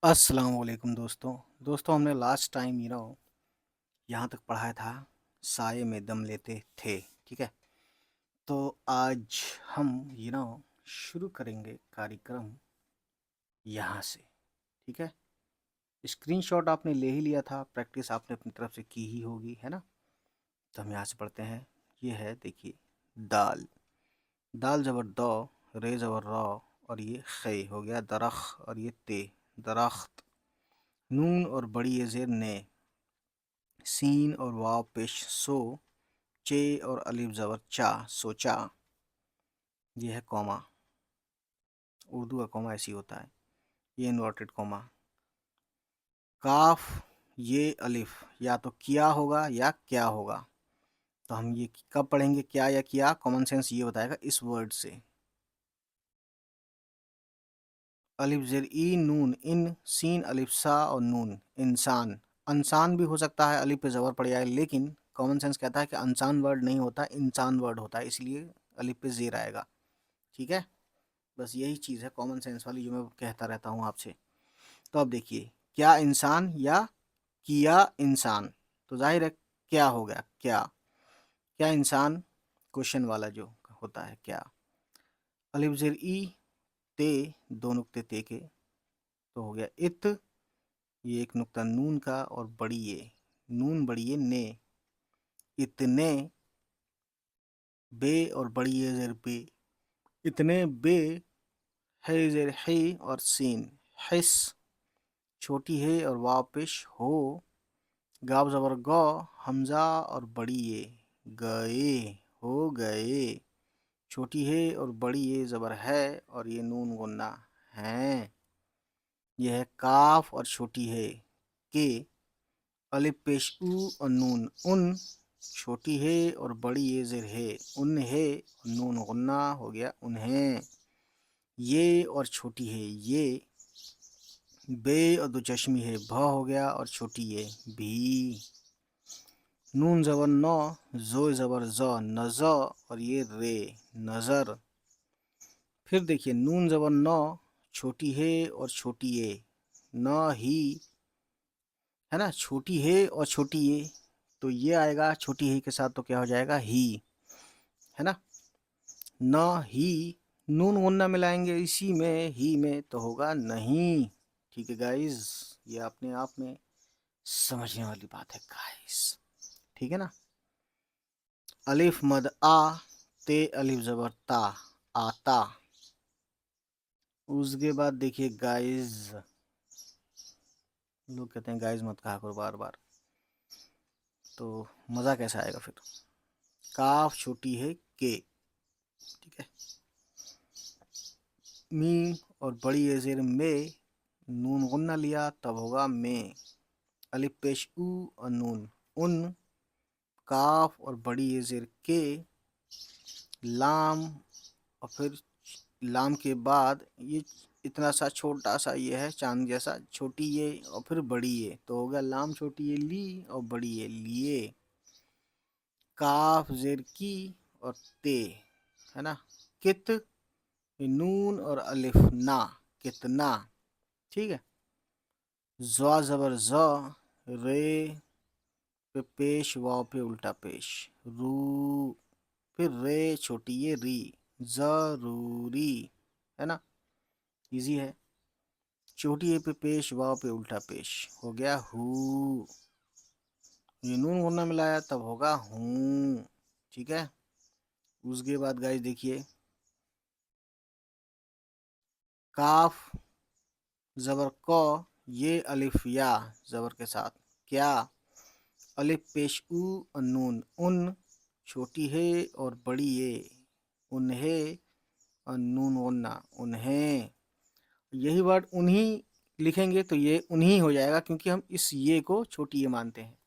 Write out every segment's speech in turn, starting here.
अस्सलाम वालेकुम दोस्तों हमने लास्ट टाइम यहाँ तक पढ़ाया था साये में दम लेते थे। ठीक है, तो आज हम शुरू करेंगे कार्यक्रम यहाँ से। ठीक है, स्क्रीनशॉट आपने ले ही लिया था, प्रैक्टिस आपने अपनी तरफ से की ही होगी, है ना। तो हम यहाँ से पढ़ते हैं। ये है, देखिए, दाल। दाल ज़बर दौ, रे ज़बर रौ, और ये खे हो गया दरख, और ये ते दरख्त। नून और बड़ी ये ज़ेर ने, सीन और वाव पेश सो, चे और अलिफ ज़बर चा सोचा। ये है कॉमा, उर्दू का कॉमा ऐसी होता है, ये इन्वर्टेड कॉमा। काफ, ये अलिफ या तो किया होगा या क्या होगा। तो हम ये कब पढ़ेंगे, क्या या किया? कॉमन सेंस ये बताएगा इस वर्ड से। अलिफ ज़ेर ई नून इन, सीन अलिफ सा और नून इंसान। इंसान भी हो सकता है, अलिफ पे ज़बर पड़ जाए, लेकिन कॉमन सेंस कहता है कि इंसान वर्ड नहीं होता, इंसान वर्ड होता है, इसलिए अलिफ पे ज़ेर आएगा। ठीक है, बस यही चीज़ है कॉमन सेंस वाली जो मैं कहता रहता हूँ आपसे। तो अब देखिए, क्या इंसान या किया इंसान, तो जाहिर है क्या हो गया, क्या क्या इंसान, क्वेश्चन वाला जो होता है क्या। अलिफ ज़ेर ई ते, दो नुक्ते ते के, तो हो गया इत, ये एक नुक्ता नून का, और बड़ी ये नून बड़ी ये ने, इतने। बे और बड़ी ये ज़ेर बे, इतने बे। है ज़ेर है और सीन हिस, छोटी है और वाव पेश हो। गाव ज़बर गौ, हमज़ा और बड़ी ये गए, हो गए। छोटी है और बड़ी ये ज़बर है, और ये नून गुन्ना हैं। यह है काफ और छोटी है के, अलिफ पेश ऊ और नून उन। छोटी है और बड़ी ये ज़ेर है, उन है, और नून गुन्ना हो गया उन्हें। ये और छोटी है ये, बे और दो चश्मी है भ हो गया, और छोटी ये भी। नून ज़बर नौ, जो ज़बर ज नज, और ये रे नज़र। फिर देखिए, नून ज़बर नौ, छोटी है और छोटी ये न ही, है ना, छोटी है और छोटी ये, तो ये आएगा छोटी है के साथ, तो क्या हो जाएगा ही, है ना। न ही, नून गुन्ना मिलाएंगे इसी में ही में, तो होगा नहीं। ठीक है गाइस, ये अपने आप में समझने वाली बात है गाइस। ठीक है ना। अलिफ मद आ, ते अलिफ ज़बर ता, आता। उसके बाद देखिए गाइस, लोग कहते हैं गाइस मत कहा करो बार बार, तो मज़ा कैसा आएगा फिर। काफ छोटी है के, ठीक है। मी और बड़ी ये ज़ेर में, नून गुन्ना लिया तब होगा में। अलिफ पेश ऊ और नून उन। काफ और बड़ी ये ज़ेर के, लाम, और फिर लाम के बाद ये इतना सा छोटा सा ये है चांद जैसा, छोटी ये और फिर बड़ी ये, तो हो गया लाम छोटी ये ली और बड़ी ये लिए। काफ ज़ेर की और ते, है ना। कित, नून और अलिफ ना, कितना। ठीक है। ज़ा ज़बर ज़, रे पे पेश, वाव पे उल्टा पेश, रू। फिर रे छोटी ये री, ज़रूरी, है ना, इजी है। छोटी ए पे पेश, वाव पे उल्टा पेश, हो गया हु। ये नून गुन्ना मिलाया तब होगा हूँ। ठीक है। उसके बाद गाइस देखिए, काफ ज़बर क, ये अलिफ या ज़बर के साथ क्या। अलिफ पेश ऊ और नून उन। छोटी है और बड़ी ये, उन्हें, और नून गुन्ना उन्हें। यही वर्ड उन्हीं लिखेंगे तो ये उन्हीं हो जाएगा, क्योंकि हम इस ये को छोटी ये मानते हैं।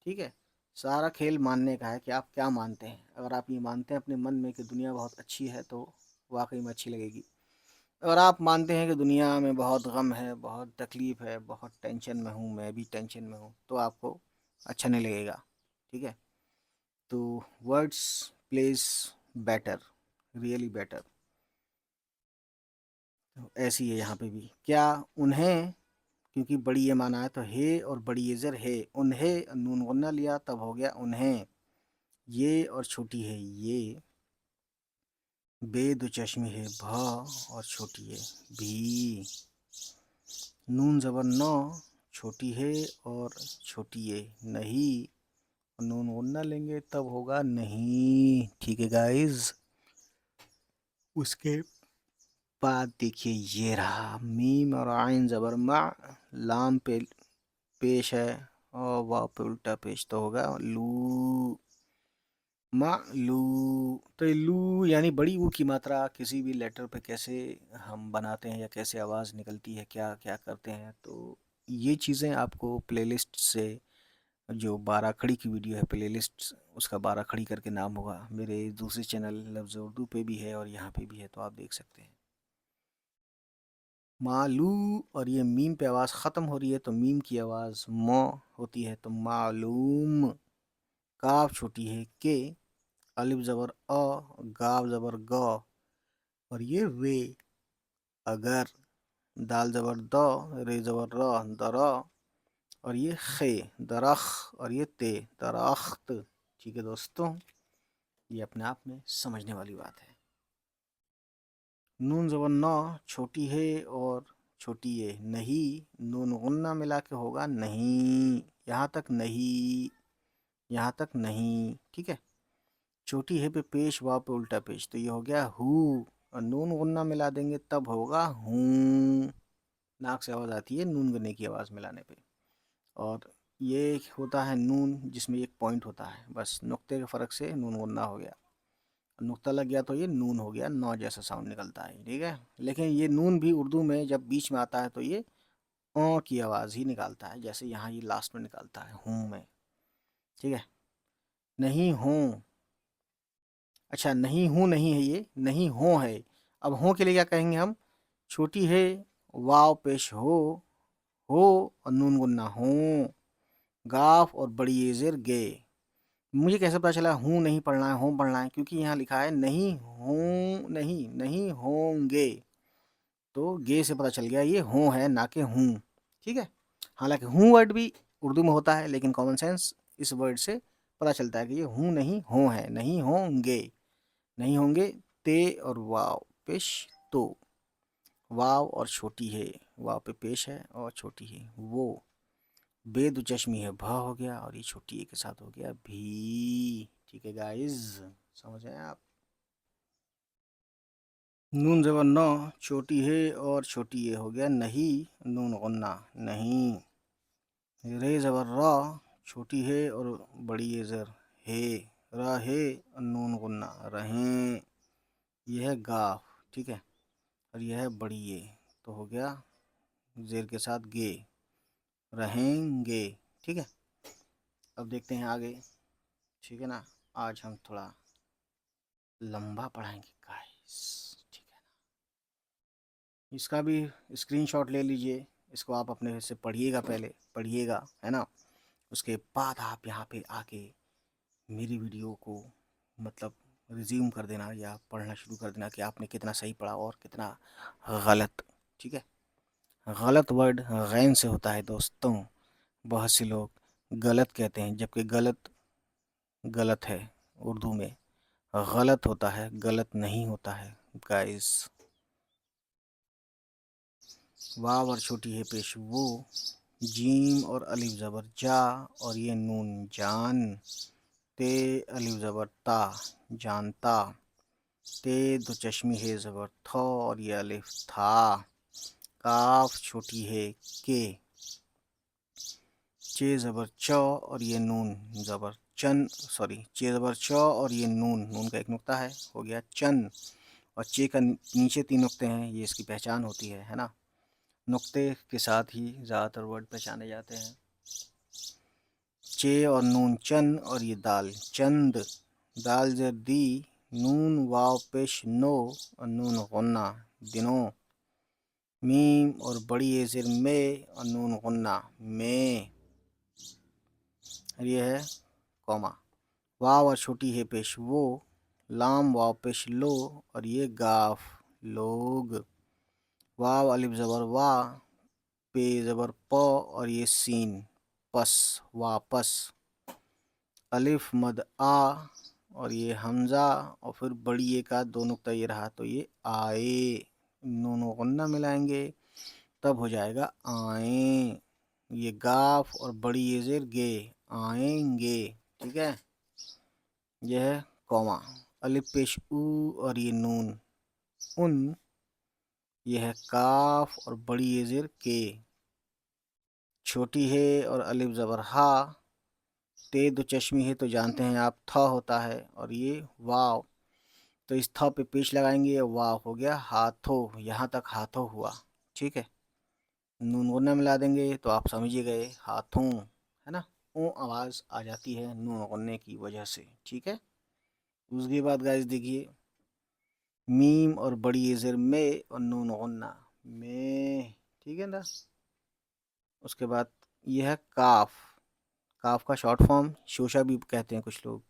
ठीक है, सारा खेल मानने का है कि आप क्या मानते हैं। अगर आप ये मानते हैं अपने मन में कि दुनिया बहुत अच्छी है, तो वाकई में अच्छी लगेगी। अगर आप मानते हैं कि दुनिया में बहुत गम है, बहुत तकलीफ़ है, बहुत टेंशन में हूँ, मैं भी टेंशन में हूँ, तो आपको अच्छा नहीं लगेगा। ठीक है, तो words place better, really better. ऐसी है यहाँ पे भी, क्या उन्हें क्योंकि बड़ी ये माना है तो हे और बड़ी ये ज़र है, उन्हें नून गुन्ना लिया तब हो गया उन्हें। ये और छोटी है ये, बे दो चश्मे है भ और छोटी है भी। नून ज़बर न, छोटी है और छोटी है नहीं, नून गुन्ना लेंगे तब होगा नहीं। ठीक है गाइज। उसके बाद देखिए ये रहा मीम और आइन ज़बर मा, लाम पे पेश है और वाव पे उल्टा पेश तो होगा लू, मालू। तो ये लू यानी बड़ी ऊ की मात्रा किसी भी लेटर पे कैसे हम बनाते हैं या कैसे आवाज़ निकलती है, क्या क्या करते हैं, तो ये चीज़ें आपको प्लेलिस्ट से, जो 12 खड़ी की वीडियो है प्लेलिस्ट, उसका 12 खड़ी करके नाम होगा, मेरे दूसरे चैनल लफ्ज़ उर्दू पे भी है और यहाँ पे भी है, तो आप देख सकते हैं। मालू, और ये मीम पे आवाज़ ख़त्म हो रही है तो मीम की आवाज़ म होती है तो मालूम। काफ छोटी है के, अलिफ ज़बर अ, गाफ ज़बर ग और ये रे। अगर, दाल ज़बर द, रे ज़बर र, दर और ये खे, दरख और ये ते, दरख्त। ठीक है दोस्तों, ये अपने आप में समझने वाली बात है। नून ज़बर न, छोटी है और छोटी है नहीं, नून गुन्ना मिला के होगा नहीं। यहाँ तक नहीं, यहाँ तक नहीं। ठीक है। छोटी है पे पेश, वाव पे उल्टा पेश, तो ये हो गया हु, और नून गुन्ना मिला देंगे तब होगा हूँ। नाक से आवाज़ आती है नून गन्ने की आवाज़ मिलाने पे। और ये होता है नून जिसमें एक पॉइंट होता है, बस नुक्ते के फ़र्क से नून गुन्ना हो गया। नुक्ता लग गया तो ये नून हो गया, नौ जैसा साउंड निकलता है। ठीक है। लेकिन ये नून भी उर्दू में जब बीच में आता है तो ये ओ की आवाज़ ही निकालता है, जैसे यहाँ ये लास्ट में निकालता है हूँ में। ठीक है। नहीं हूँ, अच्छा नहीं हूँ नहीं है, ये नहीं हो है। अब हो के लिए क्या कहेंगे हम, छोटी है वाव पेश हो और नून गुन्ना हो, गाफ और बड़ी ये ज़ेर गे। मुझे कैसे पता चला हूँ नहीं पढ़ना है हों पढ़ना है, क्योंकि यहाँ लिखा है नहीं हूँ, नहीं नहीं होंगे, तो गे से पता चल गया ये हों है ना कि हूँ। ठीक है। हालांकि हूँ वर्ड भी उर्दू में होता है, लेकिन कॉमन सेंस इस वर्ड से पता चलता है कि ये हूँ नहीं हों है, नहीं होंगे, नहीं होंगे। ते और वाव पेश तो, वाव और छोटी है, वाव पे पेश है और छोटी है वो। बेदु चश्मी है भ हो गया और ये छोटी ए के साथ हो गया भी। ठीक है गाइज, समझ आए आप। नून ज़बर न, छोटी है और छोटी ए हो गया नहीं, नून गुन्ना नहीं। रे ज़बर र, छोटी है और बड़ी ए ज़र है, र है और नून गुन्ना रहें। यह है गाफ। ठीक है। और यह है बड़ी ए, तो हो गया ज़ेर के साथ गे, रहेंगे। ठीक है। अब देखते हैं आगे। ठीक है ना, आज हम थोड़ा लंबा पढ़ाएंगे गाइस। ठीक है ना, इसका भी स्क्रीनशॉट ले लीजिए, इसको आप अपने से पढ़िएगा, पहले पढ़िएगा, है ना। उसके बाद आप यहाँ पे आके मेरी वीडियो को मतलब रिज्यूम कर देना या पढ़ना शुरू कर देना कि आपने कितना सही पढ़ा और कितना गलत। ठीक है। गलत वर्ड गैन से होता है दोस्तों। बहुत से लोग गलत कहते हैं, जबकि गलत गलत है उर्दू में, गलत होता है, गलत नहीं होता है गाइस। वाव और छोटी है पेश वो, जीम और अलिफ ज़बर जा और ये नून जान, ते अलिफ ज़बर ता जानता, ते दो चश्मी है ज़बर थ और ये अलिफ था, काफ छोटी है के, चे ज़बर च और ये नून ज़बर चन, सॉरी चे ज़बर च और ये नून, नून का एक नुक्ता है, हो गया चन। और चे का नीचे 3 नुक्ते हैं, ये इसकी पहचान होती है ना। नुक्ते के साथ ही ज़्यादातर वर्ड पहचाने जाते हैं। चे और नून चन और ये दाल चंद, दाल ज़र दी, नून वाव पेश नो और नून गुन्ना दिनों। मीम और बड़ी ए ज़ेर में और नून गुन्ना में। और ये है कॉमा। वाव और छोटी है पेश वो, लाम वाव पेश लो और ये गाफ लोग। वाव अलिफ ज़बर वा, पे ज़बर प और ये सीन पस वापस। अलिफ मद आ और ये हमज़ा और फिर बड़ी ए का दो नुक्ता ये रहा तो ये आए। नून गुन्ना मिलाएंगे तब हो जाएगा आए। ये गाफ और बड़ी ये ज़ेर गे आएंगे। ठीक है, यह है कौमा। अलिफ पेश ऊ और ये नून उन। यह है काफ और बड़ी ये ज़ेर के। छोटी है और अलिफ ज़बर हा। ते दो चश्मी है तो जानते हैं आप था होता है और ये वाव, तो इस था पे पेश लगाएंगे वाव हो गया हाथों। यहाँ तक हाथों हुआ। ठीक है, नून गुन्ना मिला देंगे तो आप समझिए गए हाथों, है ना। ओ आवाज़ आ जाती है नून गुन्ने की वजह से। ठीक है, उसके बाद गाइस देखिए मीम और बड़ी ज़ेर में और नून गुन्ना में। ठीक है ना। उसके बाद यह है काफ। काफ का शॉर्ट फॉर्म शोशा भी कहते हैं कुछ लोग,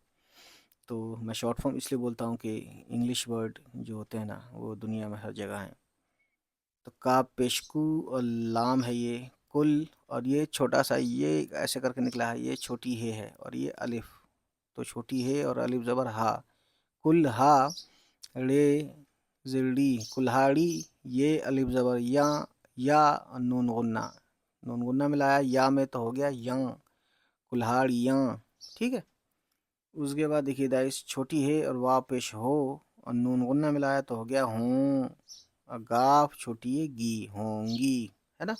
तो मैं शॉर्ट फॉर्म इसलिए बोलता हूँ कि इंग्लिश वर्ड जो होते हैं ना वो दुनिया में हर जगह हैं। तो काफ पेशकू और लाम है ये कुल, और ये छोटा सा ये ऐसे करके निकला है, ये छोटी है और ये अलिफ, तो छोटी है और अलिफ ज़बर हा। कुल हा रे जिल्डी कुल्हाड़ी, ये अलिफ ज़बर या और नून गुन्ना मिलाया या में तो हो गया यं कुल्हाड़ियाँ। ठीक है, उसके बाद देखिए दाइस छोटी है और वाव पेश हो और नून गुन्ना मिलाया तो हो गया हों, और गाफ छोटी है गी होंगी, है ना।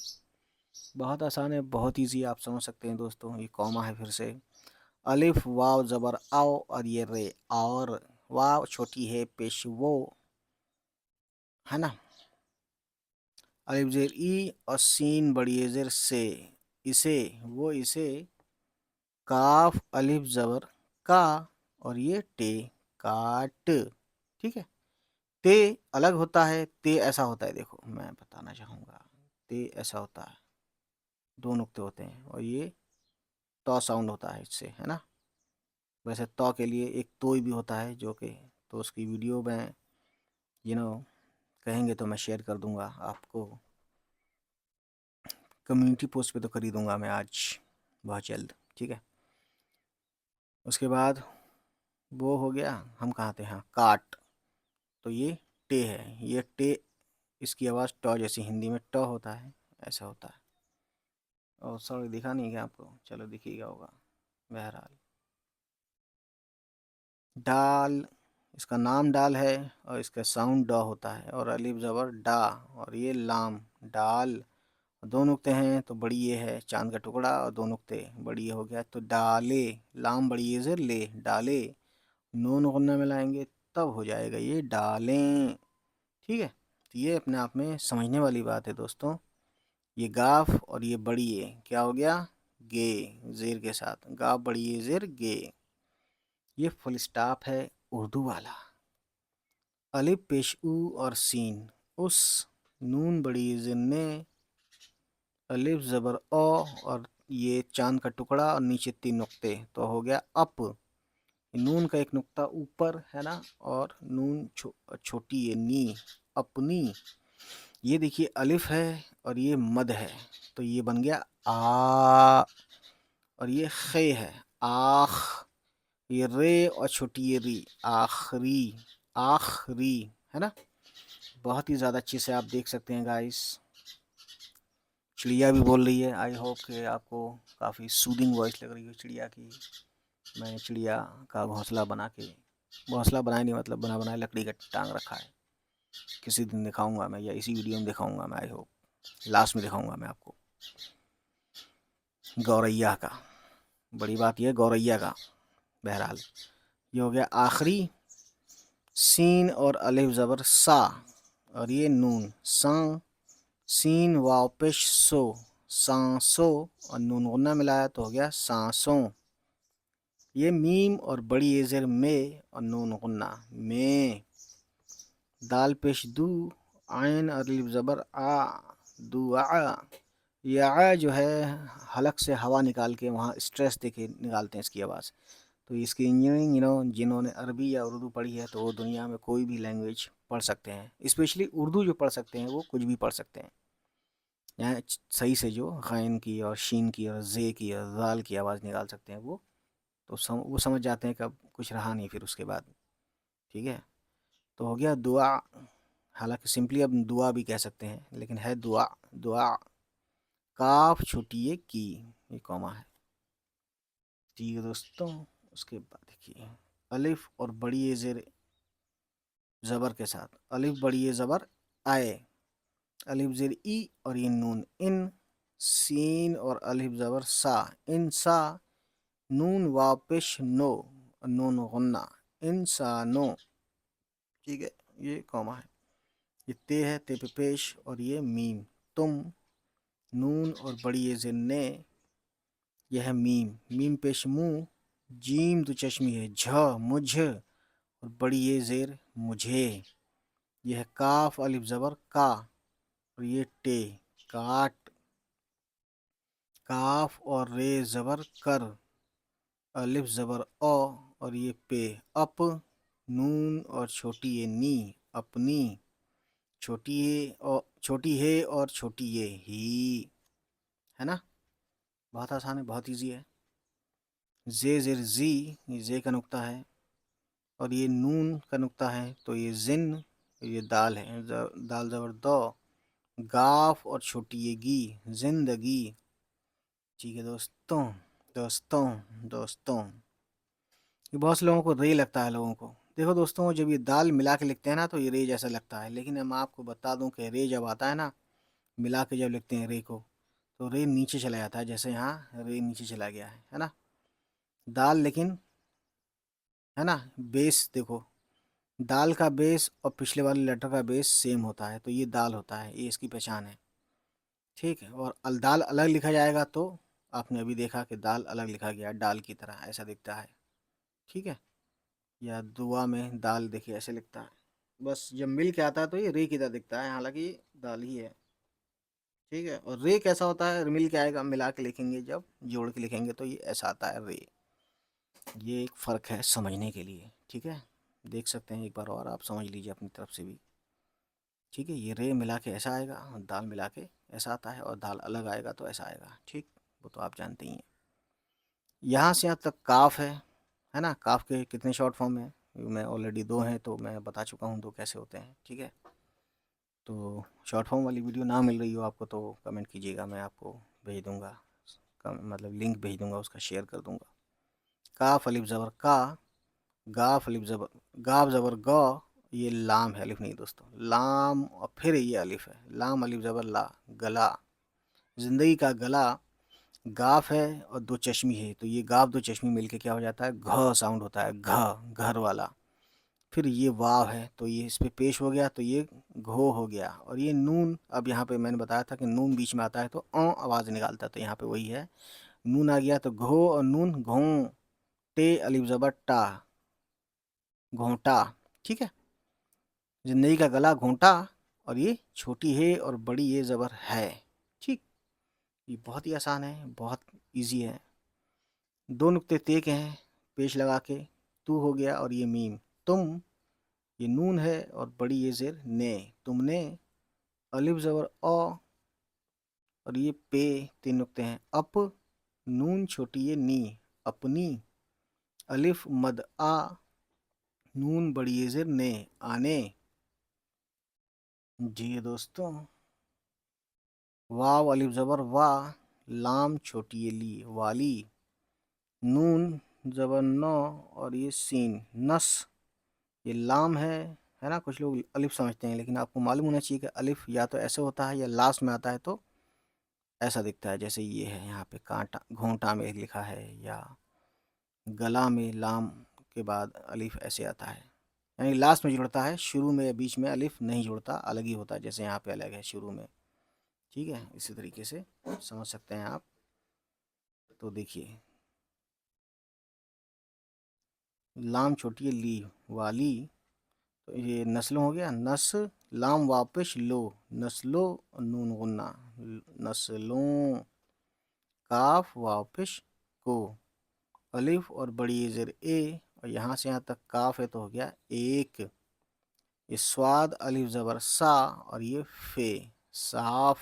बहुत आसान है, बहुत इजी, आप समझ सकते हैं दोस्तों। ये कॉमा है फिर से। अलिफ वाव ज़बर आओ और ये रे और, वाव छोटी है पेश वो, है ना। अलिफ ज़ेर ई और सीन बड़ी ज़ेर से, इसे वो इसे। काफ अलिफ ज़बर का और ये टे काट। ठीक है, ते अलग होता है, ते ऐसा होता है, देखो मैं बताना चाहूँगा। ते ऐसा होता है, दो नुक्ते होते हैं और ये तो साउंड होता है इससे, है ना। वैसे तो के लिए एक तोय भी होता है जो कि, तो उसकी वीडियो में कहेंगे तो मैं शेयर कर दूंगा आपको। कम्युनिटी पोस्ट पे तो कर ही दूंगा मैं आज बहुत जल्द। ठीक है, उसके बाद वो हो गया, हम कहाँ थे, हाँ काट। तो ये टे है, ये टे, इसकी आवाज़ ट जैसी हिंदी में ट होता है, ऐसा होता है। और सॉरी दिखा नहीं क्या आपको, चलो दिखेगा होगा। बहरहाल डाल, इसका नाम डाल है और इसका साउंड ड होता है और अलिफ ज़बर डा और ये लाम डाल। दो नुक्ते हैं तो बड़ी ये है चांद का टुकड़ा और दो नुक्ते बड़ी ये हो गया तो डाले। लाम बड़ी ये ज़र ले डाले, नून गुन्ना मिलाएंगे तब हो जाएगा ये डालें। ठीक है, तो ये अपने आप में समझने वाली बात है दोस्तों। ये गाफ और ये बड़ी ये क्या हो गया गे, ज़ेर के साथ गाफ बड़ी ये ज़ेर गे। ये फुल स्टॉप है उर्दू वाला। अलिफ पेश ऊ और सीन उस, नून बड़ी ज़ेर ने, अलिफ ज़बर ओ और ये चांद का टुकड़ा और नीचे तीन नुक्ते तो हो गया अप। नून का एक नुक्ता ऊपर है ना, और नून छोटी है नी अपनी। ये देखिए अलिफ है और ये मद है तो ये बन गया आ, और ये खे है आख। ये रे और छोटी ये री आखरी, आखरी, है ना। बहुत ही ज़्यादा अच्छे से आप देख सकते हैं गाइस। चिड़िया भी बोल रही है, आई होप कि आपको काफ़ी सूदिंग वॉइस लग रही है चिड़िया की। मैंने चिड़िया का घोंसला बना के, घोंसला बनाया नहीं मतलब बना बनाया लकड़ी का टांग रखा है। किसी दिन दिखाऊंगा मैं, या इसी वीडियो में दिखाऊंगा मैं, आई होप लास्ट में दिखाऊंगा मैं आपको गौरैया का। बड़ी बात यह गौरैया का। बहरहाल ये हो गया आखिरी। सीन और अलिफ ज़बर सा और ये नून सा, सीन वाव पेश सो सांसो और नून गुन्ना मिलाया तो हो गया सांसों। ये मीम और बड़ी एज़र में और नून गुन्ना में। दाल पेश दू, आयन और अलिफ ज़बर आ दुआ। ये आ जो है हलक से हवा निकाल के वहाँ स्ट्रेस देके निकालते हैं इसकी आवाज़। तो इसकी इंजीनियरिंग जिन्होंने अरबी या उर्दू पढ़ी है तो वो दुनिया में कोई भी लैंग्वेज पढ़ सकते हैं, स्पेशली उर्दू जो पढ़ सकते हैं वो कुछ भी पढ़ सकते हैं। यहाँ सही से जो गैन की और शीन की और जे की और दाल की आवाज़ निकाल सकते हैं वो, तो वो समझ जाते हैं कि अब कुछ रहा नहीं फिर उसके बाद। ठीक है, तो हो गया दुआ। हालांकि सिंपली अब दुआ भी कह सकते हैं, लेकिन है दुआ। दुआ, काफ छोटी ये की, ये कॉमा है। ठीक है दोस्तों, उसके बाद देखिए अलिफ और बड़ी ये जेर ज़बर के साथ, अलिफ बड़ी ये ज़बर आए, अलिफ जेर ई और ये नून इन, सीन और अलिफ ज़बर सा, इन सा, नून वापिश नो, नून गुन्ना, इंसानो। ठीक है, ये कॉमा है। ये ते है, ते पे पेश और ये मीम, तुम, नून और बड़ी ये जेर ने, यह है मीम, मीम पेश मुँह, जीम तो चश्मी है झ, मुझ और बड़ी ये जेर मुझे, यह है काफ अलिफ ज़बर का और ये टे, काट, काफ और रे ज़बर कर, अलिफ ज़बर ओ और ये पे, अप, नून और छोटी ये नी, अपनी, छोटी है और छोटी ये ही, है ना। बहुत आसान है, बहुत इजी है। जे जेर जी, ये जे का नुक्ता है और ये नून का नुक्ता है, तो ये जिन, ये दाल है, दाल ज़बर दो, गाफ और छोटी ये गी, जिंदगी। ठीक है दोस्तों, दोस्तों दोस्तों, ये बहुत से लोगों को रे लगता है लोगों को। देखो दोस्तों, जब ये दाल मिला के लिखते हैं ना तो ये रे जैसा लगता है, लेकिन मैं आपको बता दूं कि रे जब आता है ना, मिला के जब लिखते हैं रे को, तो रे नीचे चला जाता है, जैसे यहाँ रे नीचे चला गया है ना। दाल लेकिन, है ना, बेस देखो, दाल का बेस और पिछले वाले लेटर का बेस सेम होता है, तो ये दाल होता है, ये इसकी पहचान है। ठीक है, और दाल अलग लिखा जाएगा तो आपने अभी देखा कि दाल अलग लिखा गया, दाल की तरह ऐसा दिखता है। ठीक है, या दुआ में दाल देखिए ऐसे लिखता है, बस जब मिल के आता है तो ये रे की तरह दिखता है, हालांकि दाल ही है। ठीक है, और रे कैसा होता है, मिल के आएगा, मिला के लिखेंगे, जब जोड़ के लिखेंगे तो ये ऐसा आता है रे। ये एक फ़र्क है समझने के लिए। ठीक है, देख सकते हैं एक बार और आप समझ लीजिए अपनी तरफ से भी। ठीक है, ये रे मिला के ऐसा आएगा और दाल मिला के ऐसा आता है, और दाल अलग आएगा तो ऐसा आएगा। ठीक, वो तो आप जानते ही हैं। यहाँ से यहाँ तक काफ है ना। काफ के कितने शॉर्ट फॉर्म हैं, मैं ऑलरेडी दो हैं तो मैं बता चुका हूँ दो कैसे होते हैं। ठीक है, तो शॉर्ट फॉर्म वाली वीडियो ना मिल रही हो आपको तो कमेंट कीजिएगा, मैं आपको भेज दूँगा, मतलब लिंक भेज दूँगा, उसका शेयर कर दूँगा। काफ अलिफ ज़बर का, गाफ अलिफ ज़बर, गाफ ज़बर ग, ये लाम है, अलिफ नहीं दोस्तों, लाम और फिर ये अलिफ है, लाम अलिफ ज़बर ला, गला, ज़िंदगी का गला, गाफ है और दो चश्मी है, तो ये गाफ दो चश्मी मिलके क्या हो जाता है, घ साउंड होता है, घ, घर वाला। फिर ये वाव है तो ये इस पे पेश हो गया, तो ये घो हो गया। और ये नून, अब यहाँ पे मैंने बताया था कि नून बीच में आता है तो आवाज़ निकालता है, तो यहाँ पे वही है, नून आ गया तो घो और नून घों, टे अलिफ ज़बर टा, घोंटा। ठीक है, जिंदगी का गला घोंटा, और ये छोटी है और बड़ी ये ज़बर है। ठीक, ये बहुत ही आसान है, बहुत इजी है। दो नुक्ते ते के हैं पेश लगा के, तू हो गया और ये मीम, तुम, ये नून है और बड़ी ये जेर ने, तुमने, अलिफ ज़बर औ और ये पे, तीन नुक्ते हैं, अप, नून छोटी ये नी, अपनी, अलिफ मद आ, नून बड़ी ये जेर ने, आने। जी दोस्तों, वाव अलिफ ज़बर वा, लाम छोटी ये ली, वाली, नून ज़बर नौ और ये सीन, नस, ये लाम है ना। कुछ लोग अलिफ समझते हैं, लेकिन आपको मालूम होना चाहिए कि अलिफ या तो ऐसे होता है या लास्ट में आता है तो ऐसा दिखता है, जैसे ये है यहाँ पे कांटा घोंटा में लिखा है, या गला में लाम के बाद अलिफ ऐसे आता है, यानी लास्ट में जुड़ता है, शुरू में या बीच में अलिफ नहीं जुड़ता, अलग ही होता है, जैसे यहाँ पे अलग है शुरू में। ठीक है, इसी तरीके से समझ सकते हैं आप। तो देखिए, लाम छोटी है ली, वाली, तो ये नस्लों हो गया, नस, लाम वापिश लो, नस्लो, नून गुन्ना, नस्लों, काफ वापिश को, अलिफ और बड़ी जेर ए, और यहाँ से यहाँ तक काफ है तो हो गया एक, ये स्वाद अलिफ ज़बर सा और ये फे, साफ,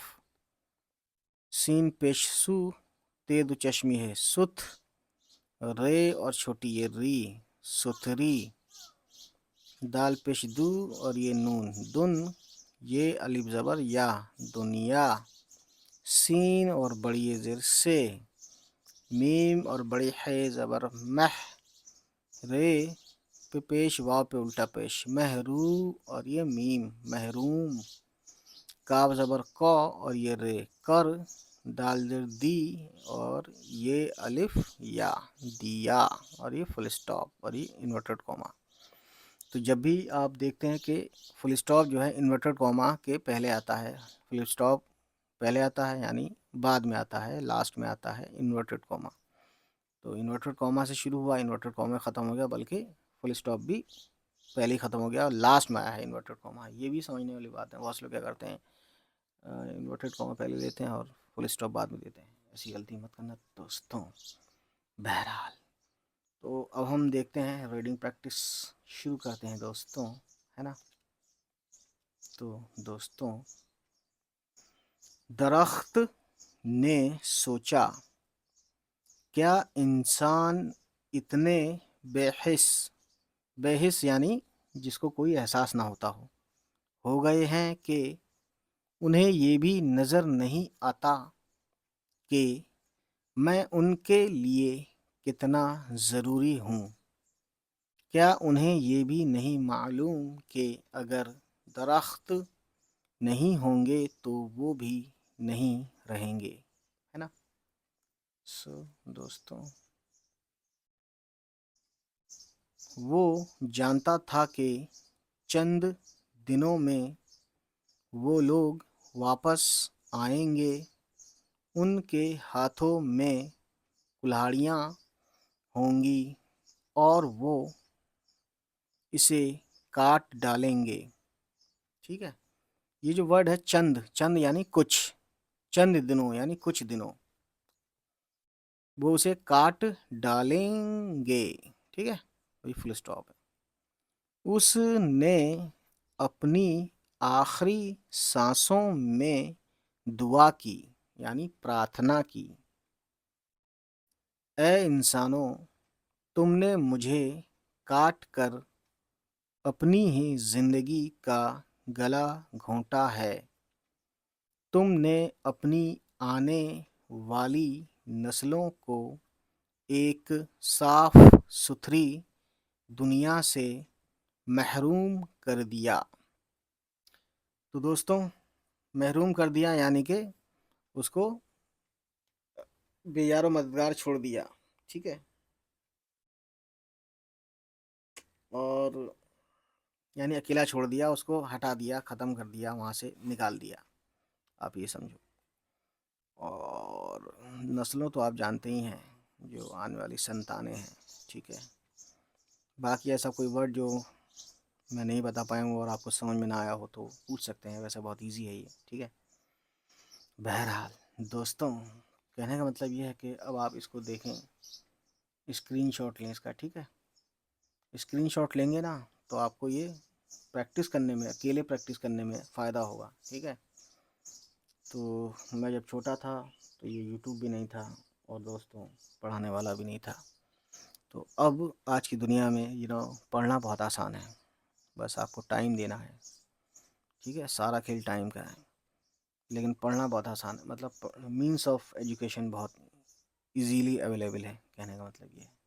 सीन पेश सु, ते दो चश्मी है सुथ, रे और छोटी ये री, सुथरी। दाल पेश दू और ये नून दुन, ये अलिफ ज़बर या, दुनिया। सीन और बड़ी ये ज़ेर से, मीम और बड़ी है ज़बर मह, रे पे पेश वाव पे उल्टा पेश, महरू और ये मीम महरूम। काब ज़बर कौ और ये रे, कर। दाल ज़ेर दी और ये अलिफ या, दिया। और ये फुल स्टॉप और ये इन्वर्टेड कॉमा। तो जब भी आप देखते हैं कि फुल स्टॉप जो है इन्वर्टेड कॉमा के पहले आता है, फुल स्टॉप पहले आता है यानी बाद में आता है, लास्ट में आता है इन्वर्टेड कॉमा। तो इन्वर्टेड कॉमा से शुरू हुआ, इन्वर्टेड कॉमा ख़त्म हो गया, बल्कि फुल स्टॉप भी पहले ही ख़त्म हो गया और लास्ट में आया है इन्वर्टेड कॉमा। ये भी समझने वाली बात है। बहुत से लोग क्या करते हैं, इन्वर्टेड कॉमा पहले देते हैं और फुल स्टॉप बाद में देते हैं। ऐसी गलती मत करना दोस्तों। बहरहाल, तो अब हम देखते हैं, रीडिंग प्रैक्टिस शुरू करते हैं दोस्तों, है ना। तो दोस्तों, दरख्त ने सोचा, क्या इंसान इतने बेहिस, बेहिस यानी जिसको कोई एहसास ना होता हो गए हैं कि उन्हें ये भी नज़र नहीं आता कि मैं उनके लिए कितना ज़रूरी हूँ। क्या उन्हें ये भी नहीं मालूम कि अगर दरख्त नहीं होंगे तो वो भी नहीं रहेंगे, है ना। दोस्तों, वो जानता था कि चंद दिनों में वो लोग वापस आएंगे, उनके हाथों में कुल्हाड़ियाँ होंगी और वो इसे काट डालेंगे। ठीक है, ये जो वर्ड है चंद, चंद यानी कुछ, चंद दिनों यानी कुछ दिनों, वो उसे काट डालेंगे। ठीक है, वही फुल स्टॉप है। उसने अपनी आखिरी सांसों में दुआ की यानी प्रार्थना की, ए इंसानों, तुमने मुझे काट कर अपनी ही जिंदगी का गला घोंटा है। तुमने अपनी आने वाली नस्लों को एक साफ सुथरी दुनिया से महरूम कर दिया। तो दोस्तों, महरूम कर दिया यानी कि उसको बेयारो मददगार छोड़ दिया। ठीक है, और यानी अकेला छोड़ दिया, उसको हटा दिया, ख़त्म कर दिया, वहाँ से निकाल दिया, आप ये समझो। और नस्लों तो आप जानते ही हैं, जो आने वाली संतानें हैं। ठीक है, बाकी ऐसा कोई वर्ड जो मैं नहीं बता पाया हूँ और आपको समझ में ना आया हो तो पूछ सकते हैं, वैसे बहुत इजी है ये। ठीक है, बहरहाल दोस्तों, कहने का मतलब ये है कि अब आप इसको देखें, स्क्रीनशॉट लें इसका। ठीक है, स्क्रीनशॉट लेंगे ना तो आपको ये प्रैक्टिस करने में, अकेले प्रैक्टिस करने में फ़ायदा होगा। ठीक है, तो मैं जब छोटा था तो ये यूट्यूब भी नहीं था और दोस्तों पढ़ाने वाला भी नहीं था। तो अब आज की दुनिया में पढ़ना बहुत आसान है, बस आपको टाइम देना है। ठीक है, सारा खेल टाइम का है, लेकिन पढ़ना बहुत आसान है। मतलब मीन्स ऑफ एजुकेशन बहुत इजीली अवेलेबल है, कहने का मतलब ये है।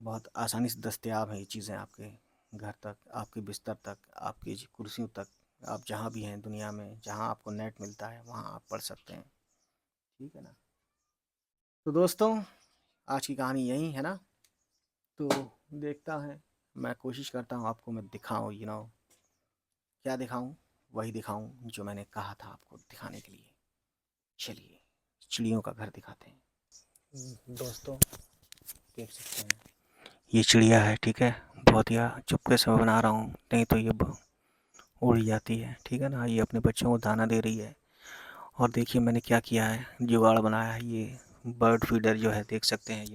बहुत आसानी से दस्तयाब है ये चीज़ें आपके घर तक, आपके बिस्तर तक, आपकी कुर्सियों तक। आप जहाँ भी हैं दुनिया में, जहाँ आपको नेट मिलता है वहाँ आप पढ़ सकते हैं। ठीक है ना। तो दोस्तों, आज की कहानी यही है ना। तो देखता है, मैं कोशिश करता हूँ आपको मैं दिखाऊँ, क्या दिखाऊँ, वही दिखाऊँ जो मैंने कहा था आपको दिखाने के लिए। चलिए चिड़ियों का घर दिखाते हैं। दोस्तों, देख सकते हैं ये चिड़िया है। ठीक है, बहुत ही चुपके से मैं बना रहा हूँ, नहीं तो ये उड़ जाती है। ठीक है ना, ये अपने बच्चों को दाना दे रही है। और देखिए मैंने क्या किया है, जुगाड़ बनाया है, ये बर्ड फीडर जो है, देख सकते हैं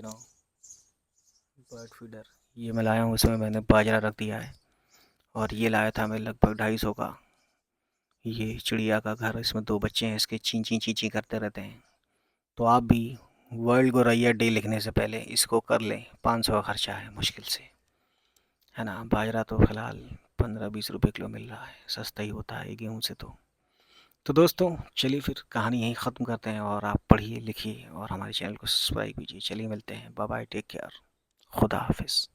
बर्ड फीडर ये मैं लाया हूँ। इसमें मैंने बाजरा रख दिया है और ये लाया था मैं लगभग 250 का। ये चिड़िया का घर, इसमें 2 बच्चे हैं, इसके चीं चीं करते रहते हैं। तो आप भी वर्ल्ड गौरैया डे लिखने से पहले इसको कर लें, 500 का खर्चा है मुश्किल से, है ना। बाजरा तो फिलहाल 15-20 रुपए किलो मिल रहा है, सस्ता ही होता है गेहूं से तो दोस्तों चलिए फिर कहानी यहीं ख़त्म करते हैं, और आप पढ़िए लिखिए और हमारे चैनल को सब्सक्राइब कीजिए। चलिए मिलते हैं, बाय बाय, टेक केयर, खुदा हाफिज़।